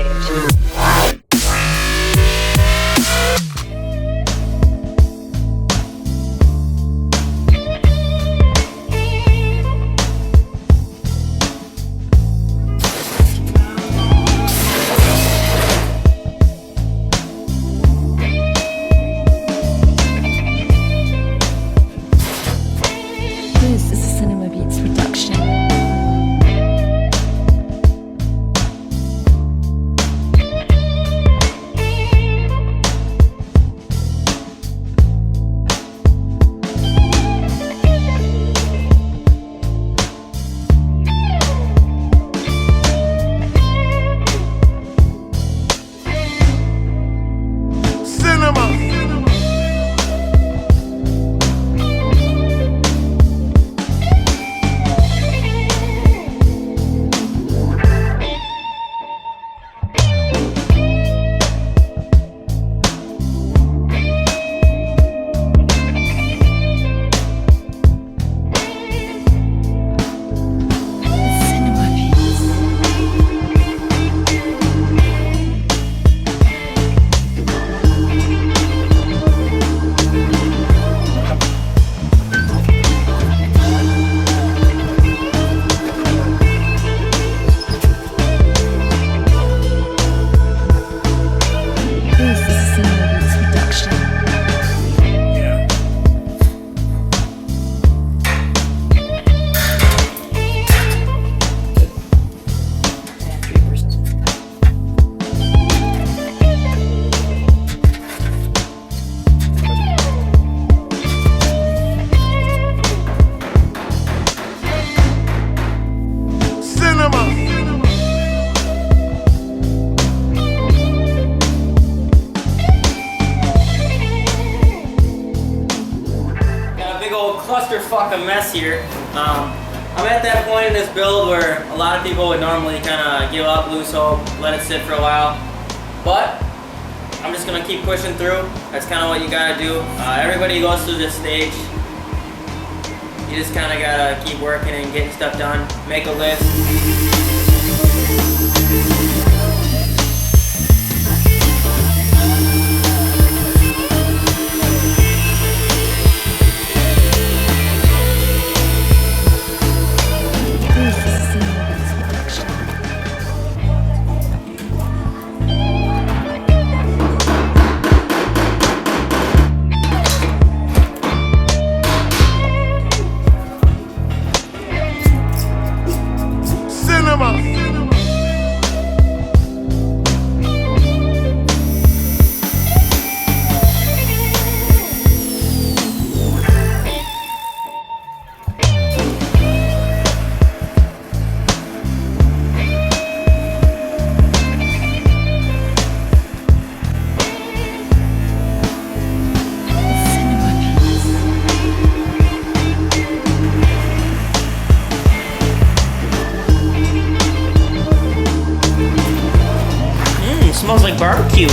stage. Clusterfuck of mess here. I'm at that point in this build where a lot of people would normally kind of give up, lose hope, let it sit for a while. But I'm just gonna keep pushing through. That's kind of what you gotta do. Everybody goes through this stage. You just kind of gotta keep working and getting stuff done. Make a list. Smells like barbecue.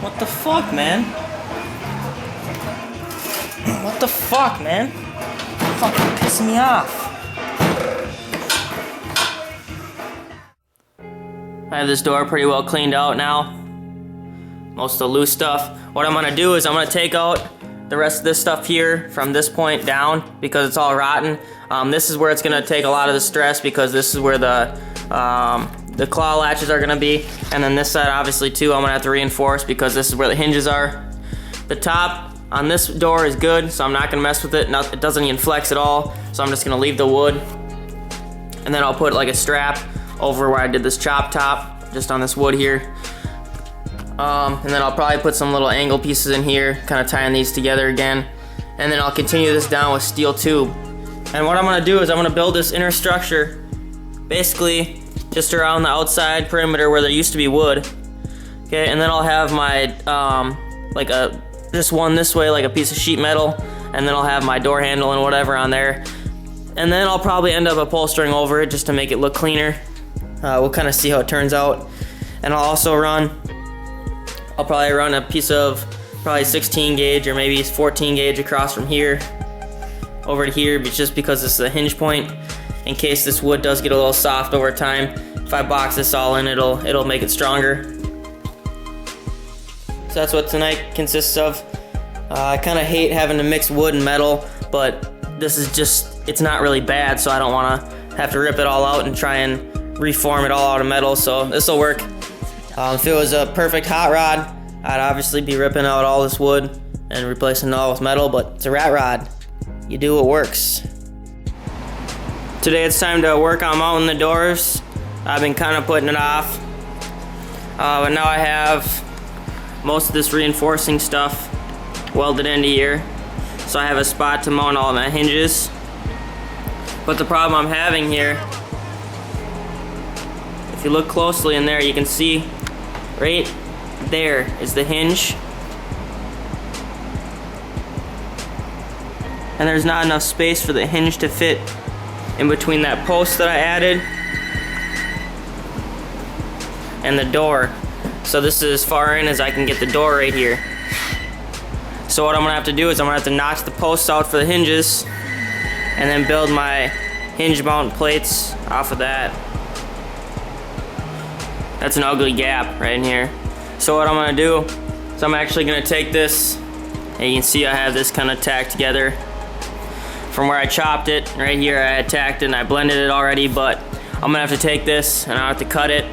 What the fuck, man? What the fuck, man? Fucking pissing me off. I have this door pretty well cleaned out now. Most of the loose stuff. What I'm gonna do is I'm gonna take out the rest of this stuff here from this point down because it's all rotten. This is where it's gonna take a lot of the stress because this is where the claw latches are gonna be. And then this side obviously too I'm gonna have to reinforce because this is where the hinges are. The top on this door is good, so I'm not gonna mess with it. It doesn't even flex at all, so I'm just gonna leave the wood. And then I'll put like a strap over where I did this chop top, just on this wood here. And then I'll probably put some little angle pieces in here, kind of tying these together again. And then I'll continue this down with steel tube. And what I'm gonna do is I'm gonna build this inner structure, basically just around the outside perimeter where there used to be wood. Okay, and then I'll have my, just one this way, like a piece of sheet metal, and then I'll have my door handle and whatever on there. And then I'll probably end up upholstering over it just to make it look cleaner. We'll kind of see how it turns out. And I'll also I'll probably run a piece of probably 16 gauge or maybe 14 gauge across from here over to here, but just because this is a hinge point, in case this wood does get a little soft over time. If I box this all in, it'll make it stronger. So that's what tonight consists of. I kind of hate having to mix wood and metal, but this is just, it's not really bad, so I don't want to have to rip it all out and try and reform it all out of metal, so this will work. If it was a perfect hot rod, I'd obviously be ripping out all this wood and replacing it all with metal, but it's a rat rod. You do what works. Today it's time to work on mounting the doors. I've been kind of putting it off, but now I have most of this reinforcing stuff welded into here, so I have a spot to mount all of my hinges. But the problem I'm having here, if you look closely in there, you can see right there is the hinge, and there's not enough space for the hinge to fit in between that post that I added and the door. So this is as far in as I can get the door right here. So what I'm gonna have to do is I'm gonna have to notch the posts out for the hinges and then build my hinge mount plates off of that. That's an ugly gap right in here. So what I'm gonna do is I'm actually gonna take this, and you can see I have this kind of tacked together from where I chopped it. Right here I had tacked it and I blended it already, but I'm gonna have to take this and I have to cut it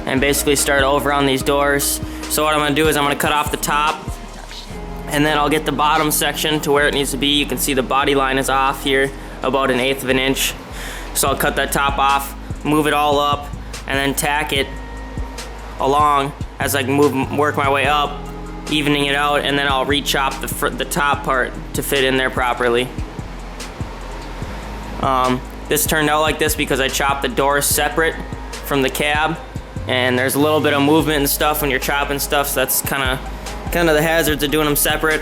and basically start over on these doors. So what I'm gonna do is I'm gonna cut off the top, and then I'll get the bottom section to where it needs to be. You can see the body line is off here about 1/8 of an inch. So I'll cut that top off, move it all up, and then tack it along as I work my way up, evening it out, and then I'll re-chop the top part to fit in there properly. This turned out like this because I chopped the doors separate from the cab, and there's a little bit of movement and stuff when you're chopping stuff, so that's kind of the hazards of doing them separate.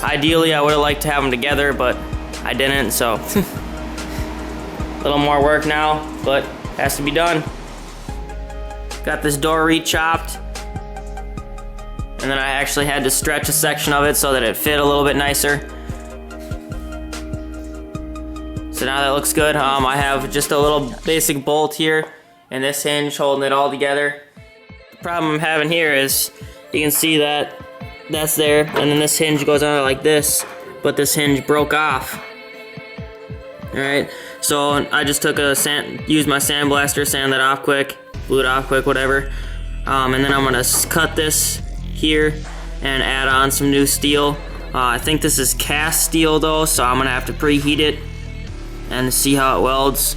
Ideally I would have liked to have them together, but I didn't, so a little more work now, but has to be done. Got this door re-chopped, and then I actually had to stretch a section of it so that it fit a little bit nicer. So now that looks good. I have just a little basic bolt here and this hinge holding it all together. The problem I'm having here is you can see that that's there, and then this hinge goes on like this, but this hinge broke off. Alright, so I just took used my sandblaster, sand that off quick, blew it off quick, whatever. And then I'm gonna cut this here and add on some new steel. I think this is cast steel though, so I'm gonna have to preheat it and see how it welds,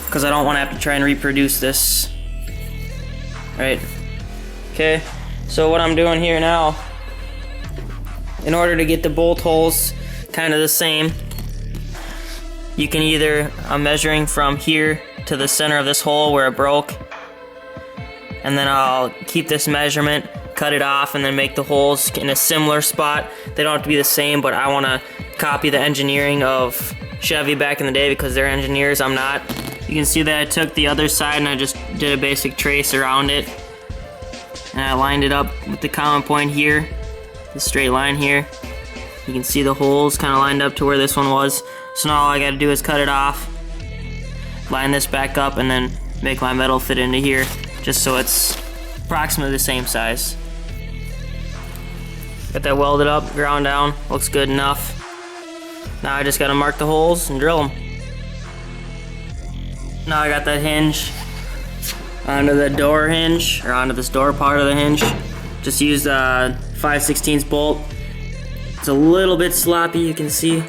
because I don't want to have to try and reproduce this. Right. Okay, so what I'm doing here now, in order to get the bolt holes kind of the same, you can I'm measuring from here to the center of this hole where it broke, and then I'll keep this measurement, cut it off, and then make the holes in a similar spot. They don't have to be the same, but I want to copy the engineering of Chevy back in the day because they're engineers, I'm not. You can see that I took the other side and I just did a basic trace around it, and I lined it up with the common point here, the straight line here. You can see the holes kind of lined up to where this one was. So now all I gotta do is cut it off, line this back up, and then make my metal fit into here, just so it's approximately the same size. Got that welded up, ground down, looks good enough. Now I just gotta mark the holes and drill them. Now I got that hinge onto the door hinge, or onto this door part of the hinge. Just used a 5/16 bolt. It's a little bit sloppy, you can see.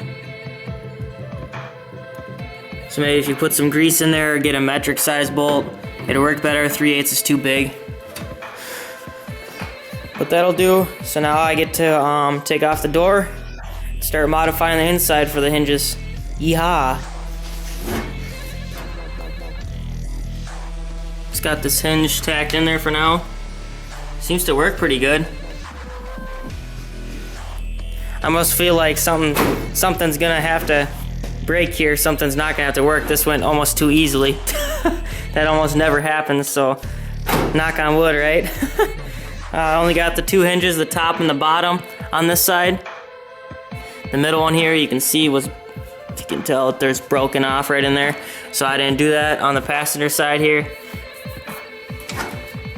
So maybe if you put some grease in there or get a metric size bolt, it'll work better. 3/8 is too big. But that'll do. So now I get to take off the door, start modifying the inside for the hinges. Yeehaw! Just got this hinge tacked in there for now. Seems to work pretty good. I must feel like something's gonna have to break here. Something's not gonna have to work. This went almost too easily. That almost never happens, so knock on wood, right? I only got the two hinges, the top and the bottom on this side. The middle one here, you can see was, if you can tell, there's broken off right in there. So I didn't do that on the passenger side here.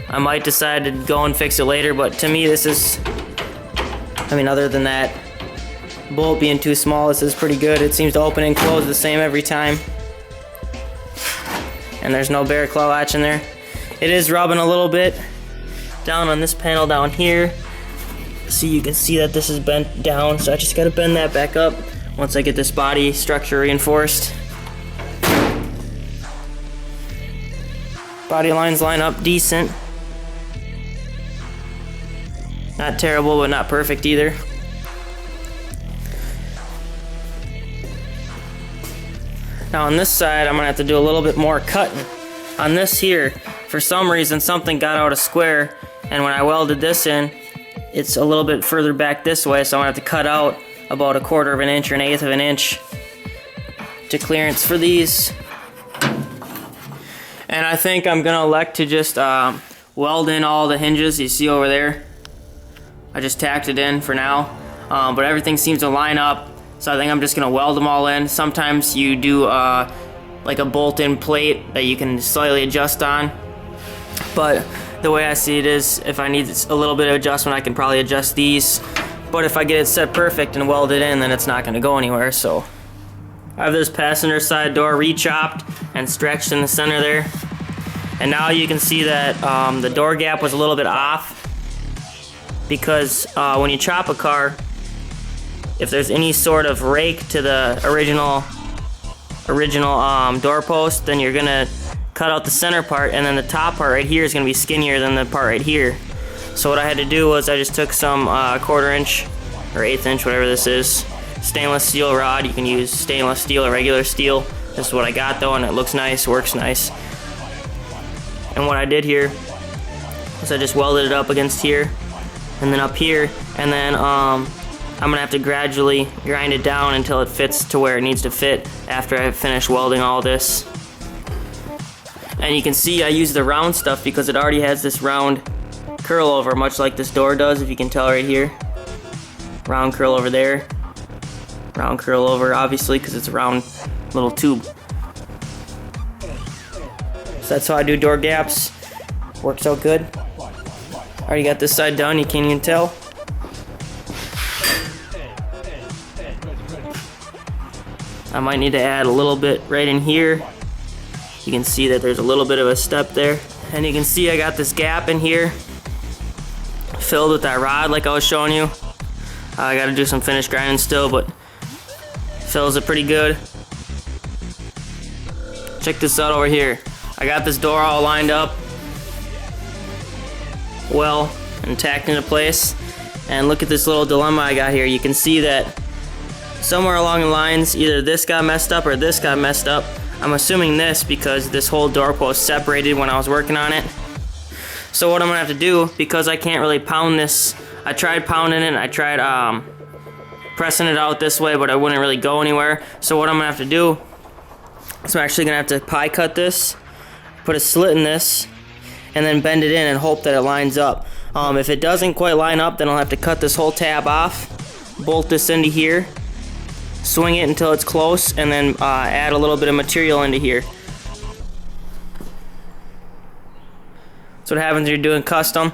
I might decide to go and fix it later, but to me this is, I mean, other than that bolt being too small, this is pretty good. It seems to open and close the same every time. And there's no bear claw latch in there. It is rubbing a little bit down on this panel down here. So you can see that this is bent down, so I just gotta bend that back up once I get this body structure reinforced. Body lines line up decent. Not terrible, but not perfect either. Now on this side, I'm gonna have to do a little bit more cutting. On this here, for some reason, something got out of square, and when I welded this in, it's a little bit further back this way, so I'm gonna have to cut out about 1/4 of an inch or 1/8 of an inch to clearance for these. And I think I'm gonna elect to just weld in all the hinges you see over there. I just tacked it in for now, but everything seems to line up, so I think I'm just gonna weld them all in. Sometimes you do like a bolt-in plate that you can slightly adjust on, but the way I see it is, if I need a little bit of adjustment, I can probably adjust these, but if I get it set perfect and weld it in, then it's not gonna go anywhere. So I have this passenger side door re-chopped and stretched in the center there, and now you can see that the door gap was a little bit off, because when you chop a car, if there's any sort of rake to the original doorpost, then you're gonna cut out the center part, and then the top part right here is gonna be skinnier than the part right here. So what I had to do was I just took some 1/4 inch or 1/8 inch, whatever this is, stainless steel rod. You can use stainless steel or regular steel. This is what I got though, and it looks nice, works nice. And what I did here was I just welded it up against here, and then up here, and then I'm gonna have to gradually grind it down until it fits to where it needs to fit after I finish welding all this. And you can see I use the round stuff because it already has this round curl over, much like this door does, if you can tell right here. Round curl over there. Round curl over, obviously, because it's a round little tube. So that's how I do door gaps. Works out good. Already got this side done, you can't even tell. I might need to add a little bit right in here. You can see that there's a little bit of a step there. And you can see I got this gap in here filled with that rod like I was showing you. I gotta do some finish grinding still, but fills it pretty good. Check this out over here. I got this door all lined up well and tacked into place. And look at this little dilemma I got here. You can see that somewhere along the lines, either this got messed up or this got messed up. I'm assuming this because this whole doorpost separated when I was working on it. So what I'm gonna have to do, because I can't really pound this, I tried pounding it and I tried pressing it out this way, but it wouldn't really go anywhere. So what I'm gonna have to do is I'm actually gonna have to pie cut this, put a slit in this, and then bend it in and hope that it lines up. If it doesn't quite line up, then I'll have to cut this whole tab off, bolt this into here, swing it until it's close, and then add a little bit of material into here. That's what happens when you're doing custom.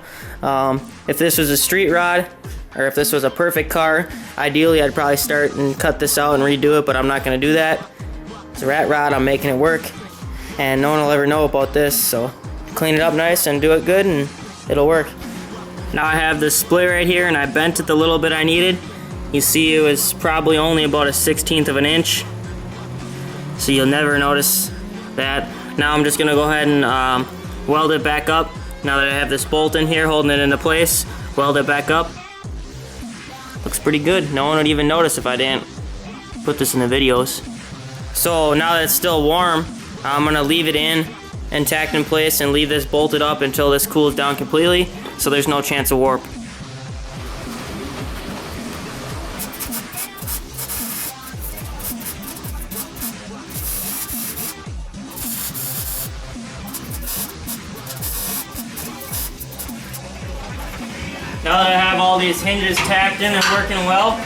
If this was a street rod, or if this was a perfect car, ideally I'd probably start and cut this out and redo it, but I'm not gonna do that. It's a rat rod, I'm making it work, and no one will ever know about this, so clean it up nice and do it good and it'll work. Now I have this split right here and I bent it the little bit I needed. You see it was probably only about a 1/16 of an inch, so you'll never notice that. Now I'm just gonna go ahead and weld it back up. Now that I have this bolt in here holding it into place, weld it back up. Looks pretty good. No one would even notice if I didn't put this in the videos. So now that it's still warm, I'm gonna leave it in and tacked in place and leave this bolted up until this cools down completely, so there's no chance of warp. Now that I have all these hinges tacked in and working well,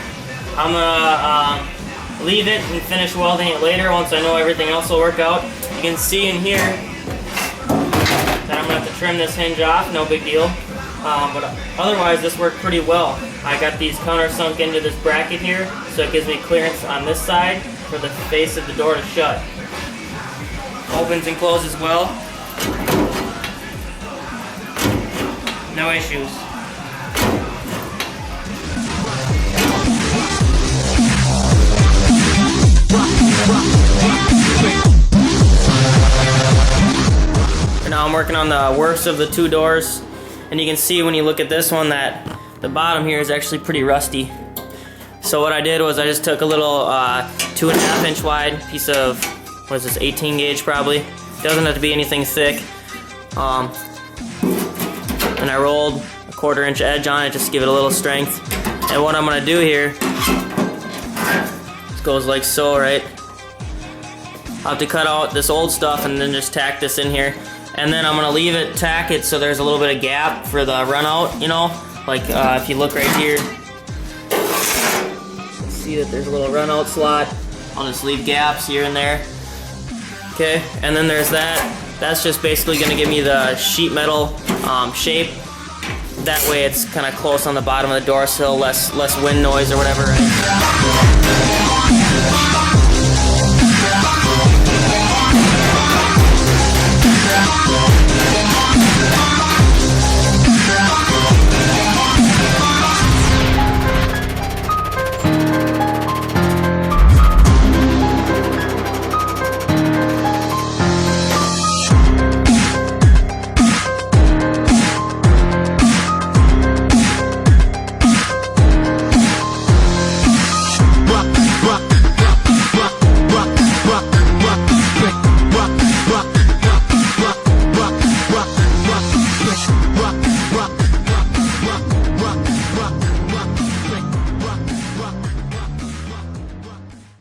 I'm gonna leave it and finish welding it later once I know everything else will work out. You can see in here that I'm gonna have to trim this hinge off, no big deal. But otherwise this worked pretty well. I got these countersunk into this bracket here, so it gives me clearance on this side for the face of the door to shut. Opens and closes well. No issues. And now I'm working on the worst of the two doors, and you can see when you look at this one that the bottom here is actually pretty rusty. So what I did was I just took a little 2.5 inch wide piece of, what is this, 18 gauge probably. Doesn't have to be anything thick. And I rolled a 1/4 inch edge on it just to give it a little strength. And what I'm gonna do here, this goes like so, right? I'll have to cut out this old stuff and then just tack this in here. And then I'm gonna leave it, tack it so there's a little bit of gap for the run out, you know? Like if you look right here, see that there's a little run out slot. I'll just leave gaps here and there. Okay, and then there's that. That's just basically gonna give me the sheet metal shape. That way it's kind of close on the bottom of the door sill, less wind noise or whatever, right?